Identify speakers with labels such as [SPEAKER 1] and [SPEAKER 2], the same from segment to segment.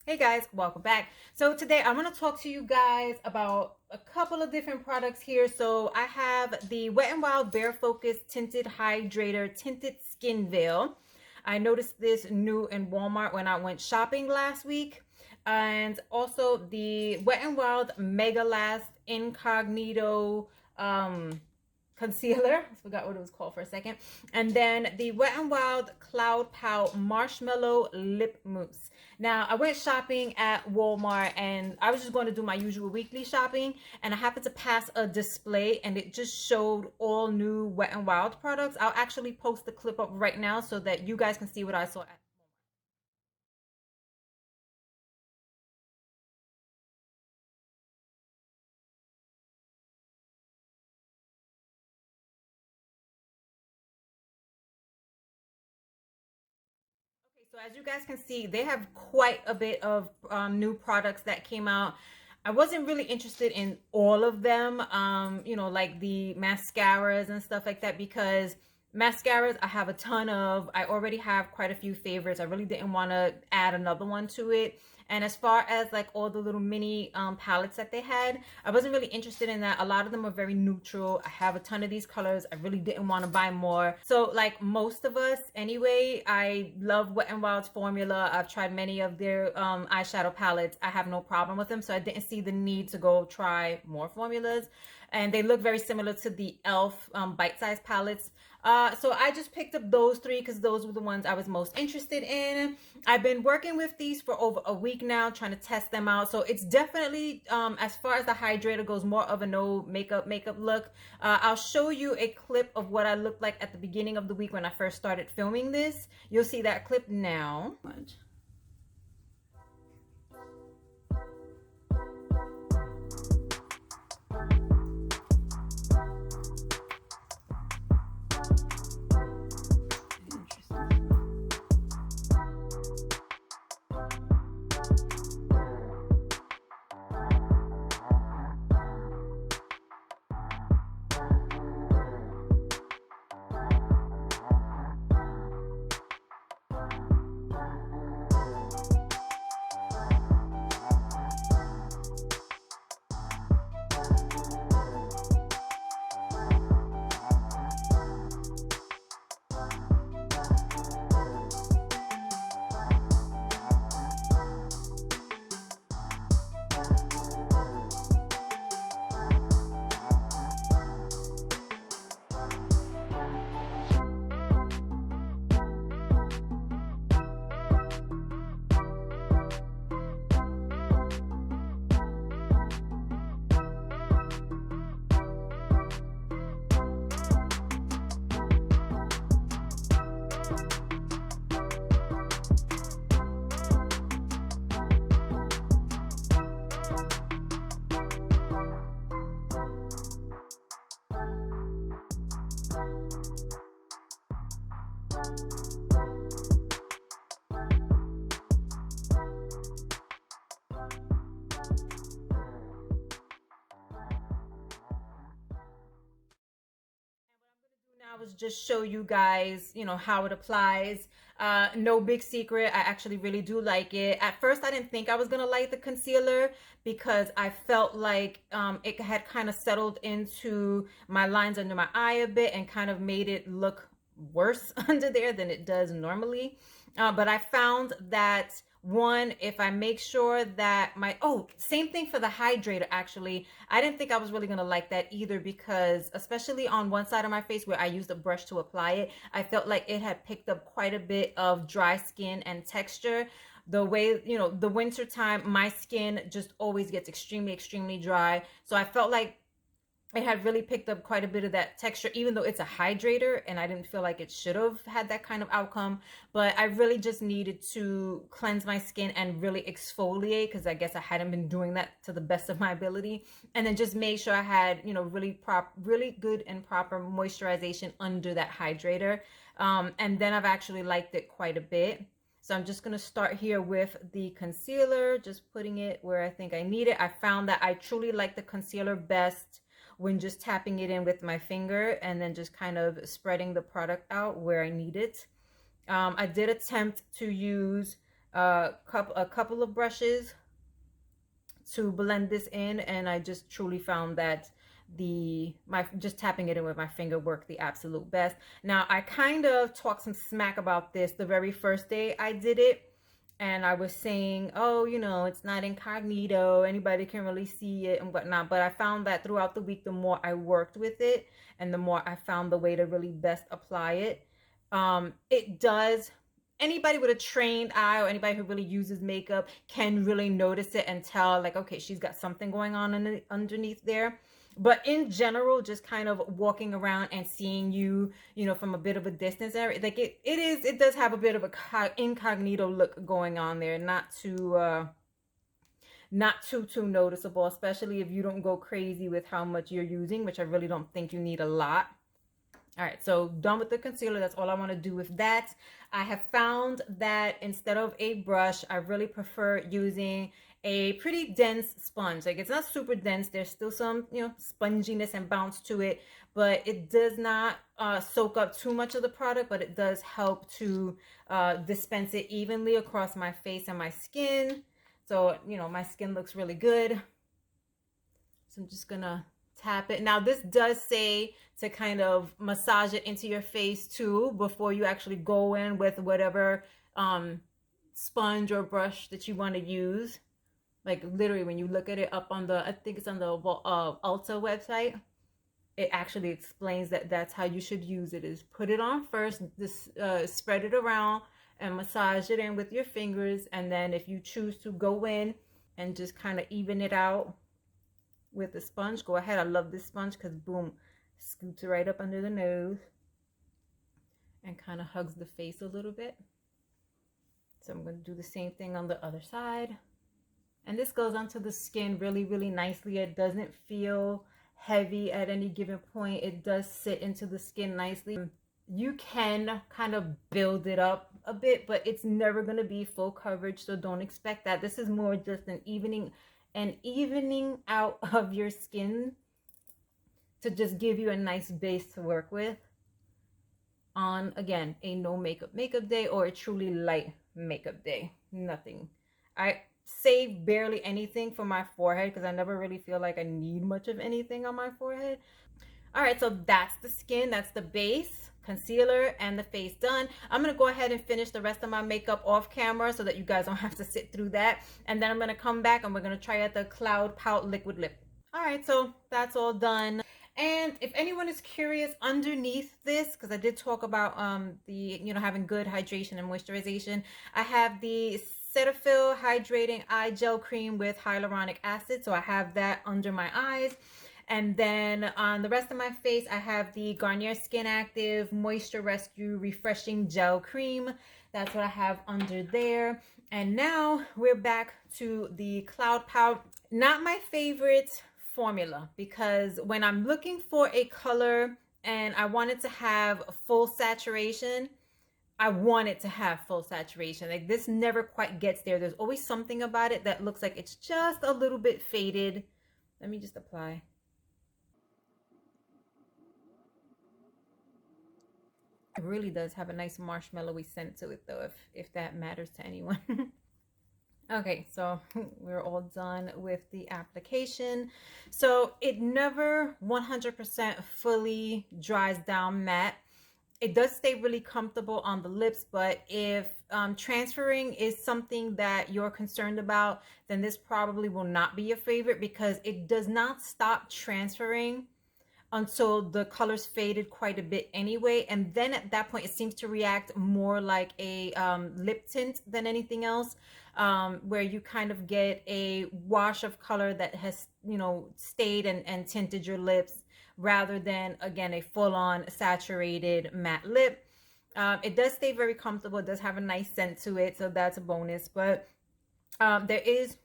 [SPEAKER 1] Hey guys, welcome back. So today I'm going to talk to you guys about a couple of different products here. So I have the Wet n Wild Bare Focus Tinted Hydrator Tinted Skin Veil. I noticed this new in Walmart when I went shopping last week. And also the Wet n Wild Mega Last Incognito concealer. I forgot what it was called for a second. And then the Wet n Wild Cloud Pout Marshmallow Lip Mousse. Now, I went shopping at Walmart and I was just going to do my usual weekly shopping, and I happened to pass a display and it just showed all new Wet n Wild products. I'll actually post the clip up right now so that you guys can see what I saw at. Okay, so as you guys can see, they have quite a bit of new products that came out. I wasn't really interested in all of them, like the mascaras and stuff like that, because mascaras I have a ton of. I already have quite a few favorites. I really didn't want to add another one to it. And as far as like all the little mini palettes that they had, I wasn't really interested in that. A lot of them are very neutral. I have a ton of these colors. I really didn't want to buy more. So like most of us anyway, I love Wet n Wild's formula. I've tried many of their eyeshadow palettes. I have no problem with them. So I didn't see the need to go try more formulas. And they look very similar to the e.l.f. Bite-sized palettes. So I just picked up those three because those were the ones I was most interested in. I've been working with these for over a week now, trying to test them out. So it's definitely, as far as the hydrator goes, more of a no makeup look. I'll show you a clip of what I looked like at the beginning of the week when I first started filming this. You'll see that clip now. Now is just show you guys, how it applies. No big secret. I actually really do like it. At first, I didn't think I was going to like the concealer because I felt like it had kind of settled into my lines under my eye a bit and kind of made it look worse under there than it does normally. But I found that one, if I make sure that same thing for the hydrator, actually. I didn't think I was really gonna like that either because, especially on one side of my face where I used a brush to apply it, I felt like it had picked up quite a bit of dry skin and texture. The way, the winter time, my skin just always gets extremely, extremely dry. So I felt like it had really picked up quite a bit of that texture, even though it's a hydrator, and I didn't feel like it should have had that kind of outcome. But I really just needed to cleanse my skin and really exfoliate because I guess I hadn't been doing that to the best of my ability. And then just make sure I had, really good and proper moisturization under that hydrator. And then I've actually liked it quite a bit. So I'm just going to start here with the concealer, just putting it where I think I need it. I found that I truly like the concealer best when just tapping it in with my finger and then just kind of spreading the product out where I need it. I did attempt to use a couple of brushes to blend this in, and I just truly found that my just tapping it in with my finger worked the absolute best. Now, I kind of talked some smack about this the very first day I did it, and I was saying, oh, you know, it's not incognito, anybody can really see it and whatnot. But I found that throughout the week, the more I worked with it and the more I found the way to really best apply it, it does, anybody with a trained eye or anybody who really uses makeup can really notice it and tell, like, okay, she's got something going on underneath there. But in general, just kind of walking around and seeing you, you know, from a bit of a distance, like it does have a bit of a incognito look going on there. Not too noticeable, especially if you don't go crazy with how much you're using, which I really don't think you need a lot. All right, so done with the concealer. That's all I want to do with that. I have found that instead of a brush, I really prefer using a pretty dense sponge. Like, it's not super dense. There's still some, you know, sponginess and bounce to it, but it does not soak up too much of the product, but it does help to dispense it evenly across my face and my skin. So, you know, my skin looks really good. So I'm just gonna tap it. Now, this does say to kind of massage it into your face too before you actually go in with whatever sponge or brush that you want to use. Like, literally, when you look at it up on the, I think it's on the Ulta website, it actually explains that that's how you should use it, is put it on first, this spread it around and massage it in with your fingers, and then if you choose to go in and just kind of even it out with the sponge, go ahead. I love this sponge because, boom, scoots it right up under the nose and kind of hugs the face a little bit. So I'm going to do the same thing on the other side. And this goes onto the skin really, really nicely. It doesn't feel heavy at any given point. It does sit into the skin nicely. You can kind of build it up a bit, but it's never going to be full coverage, so don't expect that. This is more just an evening out of your skin to just give you a nice base to work with on, again, a no makeup day or a truly light makeup day. Nothing. I save barely anything for my forehead because I never really feel like I need much of anything on my forehead. All right, so that's the skin, that's the base, concealer, and the face done. I'm gonna go ahead and finish the rest of my makeup off camera so that you guys don't have to sit through that. And then I'm gonna come back and we're gonna try out the Cloud Pout liquid lip. All right, so that's all done. And if anyone is curious, underneath this, because I did talk about the, you know, having good hydration and moisturization, I have the Cetaphil Hydrating Eye Gel Cream with hyaluronic acid. So I have that under my eyes. And then on the rest of my face, I have the Garnier Skin Active Moisture Rescue Refreshing Gel Cream. That's what I have under there. And now we're back to the Cloud Pout. Not my favorite formula, because when I'm looking for a color and I want it to have full saturation, I want it to have full saturation. Like, this never quite gets there. There's always something about it that looks like it's just a little bit faded. Let me just apply. It really does have a nice marshmallowy scent to it, though, if that matters to anyone. Okay, so we're all done with the application. So it never 100% fully dries down matte. It does stay really comfortable on the lips, but if transferring is something that you're concerned about, then this probably will not be your favorite, because it does not stop transferring until the colors faded quite a bit anyway. And then at that point, it seems to react more like a lip tint than anything else, where you kind of get a wash of color that has, you know, stayed and tinted your lips, rather than, again, a full-on saturated matte lip. It does stay very comfortable. It does have a nice scent to it, so that's a bonus. But there is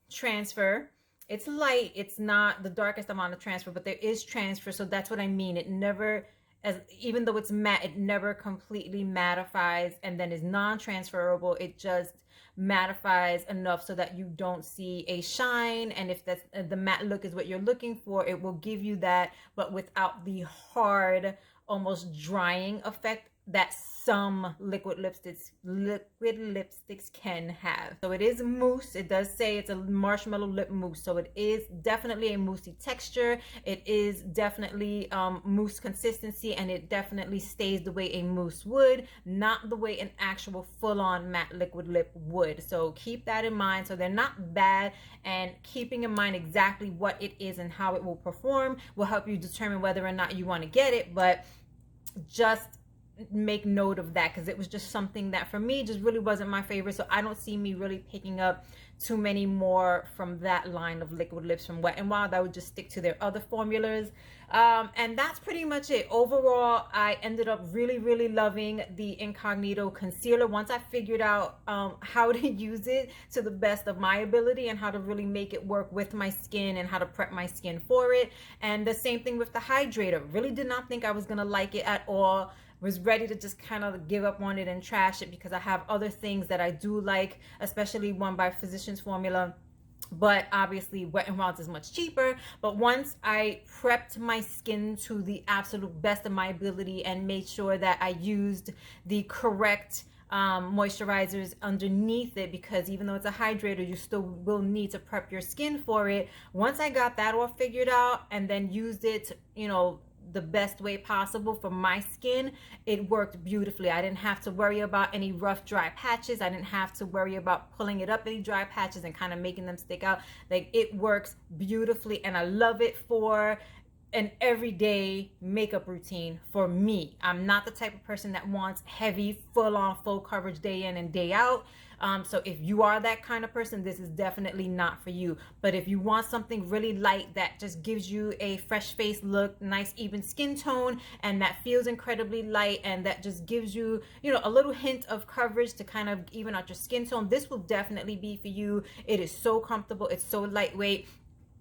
[SPEAKER 1] transfer. It's light. It's not the darkest amount of transfer, but there is transfer. So that's what I mean. It never, even though it's matte, it never completely mattifies and then is non-transferable. It just mattifies enough so that you don't see a shine. And if that's the matte look is what you're looking for, it will give you that, but without the hard, almost drying effect that some liquid lipsticks can have. So it is mousse. It does say it's a marshmallow lip mousse. So it is definitely a moussey texture. It is definitely mousse consistency, and it definitely stays the way a mousse would, not the way an actual full-on matte liquid lip would. So keep that in mind. So they're not bad, and keeping in mind exactly what it is and how it will perform will help you determine whether or not you want to get it. But just make note of that, because it was just something that for me just really wasn't my favorite. So I don't see me really picking up too many more from that line of liquid lips from Wet n Wild. I would just stick to their other formulas. And that's pretty much it. Overall, I ended up really loving the Incognito concealer once I figured out how to use it to the best of my ability and how to really make it work with my skin and how to prep my skin for it. And the same thing with the Hydrator. Really did not think I was gonna like it at all. Was ready to just kind of give up on it and trash it, because I have other things that I do like, especially one by Physicians Formula. But obviously Wet n Wild is much cheaper. But once I prepped my skin to the absolute best of my ability and made sure that I used the correct moisturizers underneath it, because even though it's a hydrator, you still will need to prep your skin for it. Once I got that all figured out and then used it, you know, the best way possible for my skin, it worked beautifully. I didn't have to worry about any rough dry patches. I didn't have to worry about pulling it up any dry patches and kind of making them stick out. Like, it works beautifully, and I love it for an everyday makeup routine for me. I'm not the type of person that wants heavy, full-on, full coverage day in and day out. So if you are that kind of person, this is definitely not for you. But if you want something really light that just gives you a fresh face look, nice even skin tone, and that feels incredibly light, and that just gives you, you know, a little hint of coverage to kind of even out your skin tone, this will definitely be for you. It is so comfortable. It's so lightweight.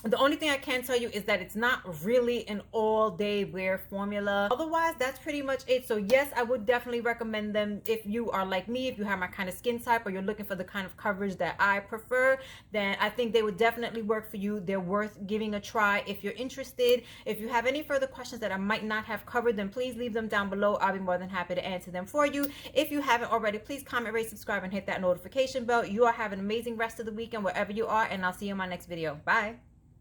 [SPEAKER 1] The only thing I can tell you is that it's not really an all-day wear formula. Otherwise, that's pretty much it. So yes, I would definitely recommend them if you are like me, if you have my kind of skin type, or you're looking for the kind of coverage that I prefer, then I think they would definitely work for you. They're worth giving a try if you're interested. If you have any further questions that I might not have covered, then please leave them down below. I'll be more than happy to answer them for you. If you haven't already, please comment, rate, subscribe, and hit that notification bell. You all have an amazing rest of the weekend wherever you are, and I'll see you in my next video. Bye.